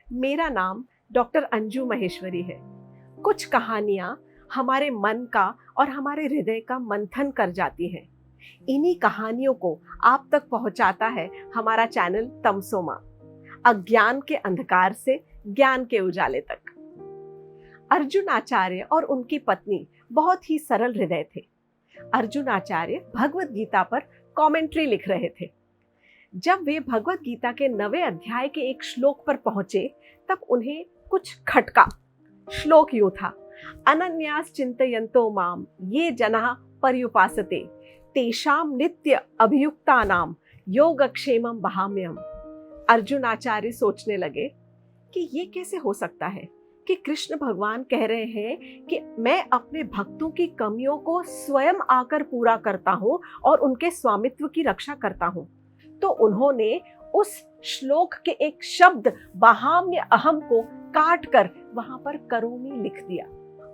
मेरा नाम डॉक्टर अंजू महेश्वरी है। कुछ कहानियाँ हमारे मन का और हमारे हृदय का मंथन कर जाती हैं। इन्हीं कहानियों को आप तक पहुंचाता है हमारा चैनल तमसोमा, अज्ञान के अंधकार से ज्ञान के उजाले तक। अर्जुन आचार्य और उनकी पत्नी बहुत ही सरल हृदय थे। अर्जुन आचार्य भगवत गीता पर कमेंट्री लिख रहे थे। जब वे भगवत गीता के 9वें अध्याय के एक श्लोक पर पहुंचे तब उन्हें कुछ खटका। श्लोक यूं था, अनन्यास चिंतयन्तो माम ये जनाः पर्युपासते तेषाम नित्य अभियुक्तानाम योगक्षेमम वहाम्यहम्। अर्जुन आचार्य सोचने लगे कि ये कैसे हो सकता है कि कृष्ण भगवान कह रहे हैं कि मैं अपने भक्तों की कमियों को स्वयं आकर पूरा करता हूँ और उनके स्वामित्व की रक्षा करता हूँ। तो उन्होंने उस श्लोक के एक शब्द वहाम्य अहम को काट कर वहां पर करोमि लिख दिया।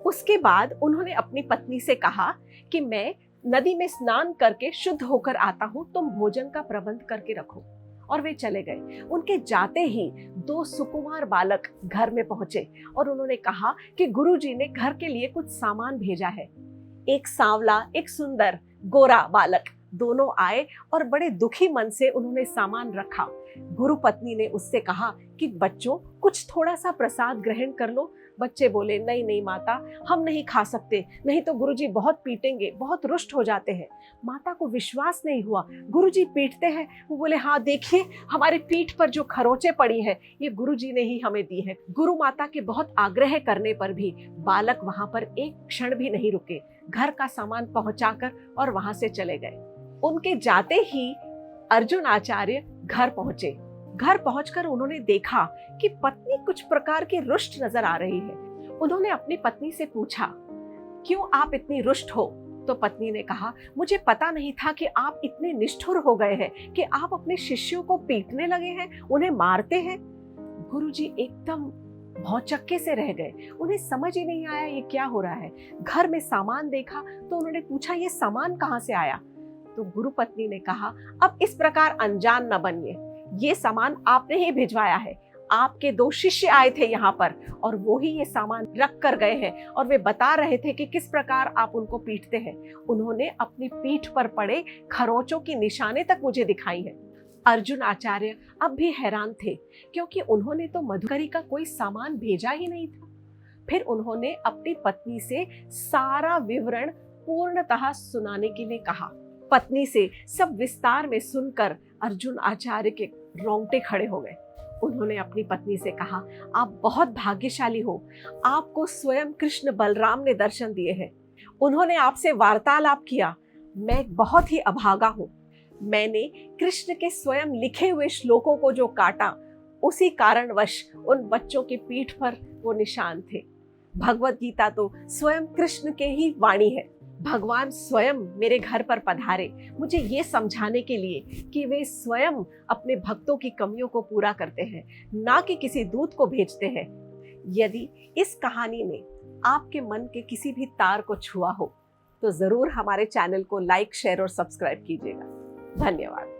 उसके बाद उन्होंने अपनी पत्नी से कहा कि मैं नदी में स्नान करके शुद्ध होकर आता हूँ, तुम भोजन का प्रबंध करके रखो। और वे चले गए। उनके जाते ही 2 सुकुमार बालक घर में पहुंचे और उन्होंने कहा कि गुरुजी ने घर के लिए कुछ सामान भेजा है। एक सांवला, एक सुंदर गोरा बालक दोनों आए और बड़े दुखी मन से उन्होंने सामान रखा। गुरु पत्नी ने उससे कहा कि बच्चों कुछ थोड़ा सा प्रसाद ग्रहण कर लो। बच्चे बोले नहीं नहीं माता, हम नहीं खा सकते, नहीं तो गुरुजी बहुत पीटेंगे, बहुत रुष्ट हो जाते हैं। माता को विश्वास नहीं हुआ, गुरुजी पीटते हैं। वो बोले हाँ देखिए हमारी पीठ पर जो खरोंचे पड़ी हैं ये गुरुजी ने ही हमें दी है। गुरु माता के बहुत आग्रह करने पर भी बालक वहां पर एक क्षण भी नहीं रुके, घर का सामान पहुंचाकर और वहां से चले गए। उनके जाते ही अर्जुन आचार्य घर पहुंचे। घर पहुंचकर उन्होंने देखा कि पत्नी कुछ प्रकार की रुष्ट नजर आ रही है। उन्होंने अपनी पत्नी से पूछा, क्यों आप इतनी रुष्ट हो? तो पत्नी ने कहा, मुझे पता नहीं था कि आप इतने निष्ठुर हो गए हैं कि आप अपने शिष्यों को पीटने लगे हैं, उन्हें मारते हैं। गुरुजी एकदम भौचक्के से रह गए। उन्हें समझ ही नहीं आया ये क्या हो रहा है। घर में सामान देखा तो उन्होंने पूछा, ये सामान कहाँ से आया? तो गुरु पत्नी ने कहा, अब इस प्रकार अनजान न बनिए, ये सामान आपने ही भिजवाया है। आपके 2 शिष्य आए थे यहाँ पर और वो ही ये सामान रख कर गए हैं और वे बता रहे थे कि किस प्रकार आप उनको पीटते हैं। उन्होंने अपनी पीठ पर पड़े खरोंचों की निशाने तक मुझे दिखाई है। अर्जुन आचार्य अब भी हैरान थे क्योंकि उन्होंने तो मधुकरी का कोई सामान भेजा ही नहीं था। फिर उन्होंने अपनी पत्नी से सारा विवरण पूर्णतः सुनाने के लिए कहा। पत्नी से सब विस्तार में सुनकर अर्जुन आचार्य के रोंगटे खड़े हो गए। उन्होंने अपनी पत्नी से कहा, आप बहुत भाग्यशाली हो, आपको स्वयं कृष्ण बलराम ने दर्शन दिए हैं। उन्होंने आपसे वार्तालाप किया। मैं बहुत ही अभागा हूँ। मैंने कृष्ण के स्वयं लिखे हुए श्लोकों को जो काटा, उसी कारणवश उन बच्चों की पीठ पर वो निशान थे। भगवत गीता तो स्वयं कृष्ण के ही वाणी है। भगवान स्वयं मेरे घर पर पधारे मुझे ये समझाने के लिए कि वे स्वयं अपने भक्तों की कमियों को पूरा करते हैं, ना कि किसी दूत को भेजते हैं। यदि इस कहानी ने आपके मन के किसी भी तार को छुआ हो तो जरूर हमारे चैनल को लाइक, शेयर और सब्सक्राइब कीजिएगा। धन्यवाद।